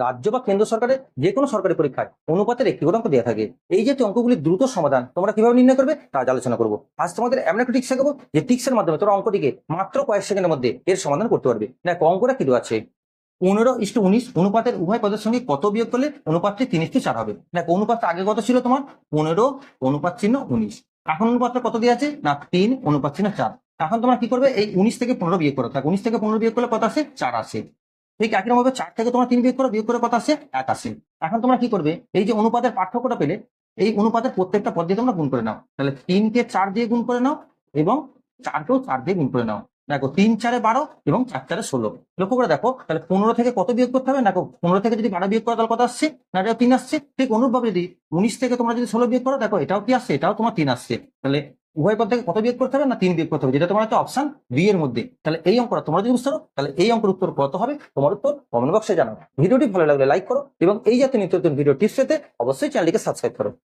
রাজ্য বা কেন্দ্র সরকারের যে কোনো সরকারি পরীক্ষায় অনুপাতের একটি করে অঙ্ক দেওয়া থাকে। এই যে অঙ্কগুলির দ্রুত সমাধান তোমরা কিভাবে নির্ণয় করবে তা আজ আলোচনা করবো। আজ তোমাদের এমন একটা ট্রিক শেখাবো যে ট্রিক্সের মাধ্যমে তোমরা অঙ্কটিকে মাত্র কয়েক সেকেন্ডের মধ্যে এর সমাধান করতে পারবে। দেখো অঙ্কটা কি আছে, 15:19 অনুপাতের উভয় পদের সঙ্গে কত বিয়োগ করলে অনুপাতটি 3:4 হবে। দেখো অনুপাতটা আগে কত ছিল তোমার 15:19, এখন অনুপাতটা কত দিয়ে আছে না 3:4। এখন তোমরা কি করবে, এই 19 থেকে 15 বিয়োগ করো। থাক 19 থেকে 15 বিয়োগ করলে কত আসে 4 আসে। ঠিক একই রকম ভাবে 4 থেকে তোমরা 3 বিয়োগ করো, বিয়োগ করে কত আসে 1 আসে। এখন তোমরা কি করবে, এই যে অনুপাতের পার্থক্যটা পেলে এই অনুপাতের প্রত্যেকটা পদ দিয়ে তোমরা গুণ করে নাও। তাহলে 3 কে 4 দিয়ে গুণ করে নাও এবং 4কেও 4 দিয়ে গুণ করে নাও। দেখো 3×4 12 এবং 4×4 16। লক্ষ্য করে দেখো তাহলে 15 থেকে কত বিয়োগ করতে হবে, দেখো 15 থেকে যদি 12 বিয়োগ করো তাহলে কত আসছে না এটাও 3 আসছে। ঠিক অনুরূপভাবে যদি 19 থেকে তোমরা যদি 16 বিয়োগ করো, দেখো এটাও কি আসছে, এটাও তোমার 3 আসছে। তাহলে উভয় পদ থেকে কত বিয়োগ করতে হবে না 3 বিয়োগ করতে হবে, যেটা তোমার হচ্ছে অপশন বি এর মধ্যে। তাহলে এই অঙ্কটা তোমরা যদি বুঝতে পারো তাহলে এই অঙ্কের উত্তর কত হবে তোমার উত্তর কমেন্ট বক্সে জানাও। ভিডিওটি ভালো লাগলে লাইক করো এবং এই জাতীয় নিত্য নতুন ভিডিও টিপস পেতে অবশ্যই চ্যানেলটিকে সাবস্ক্রাইব করো।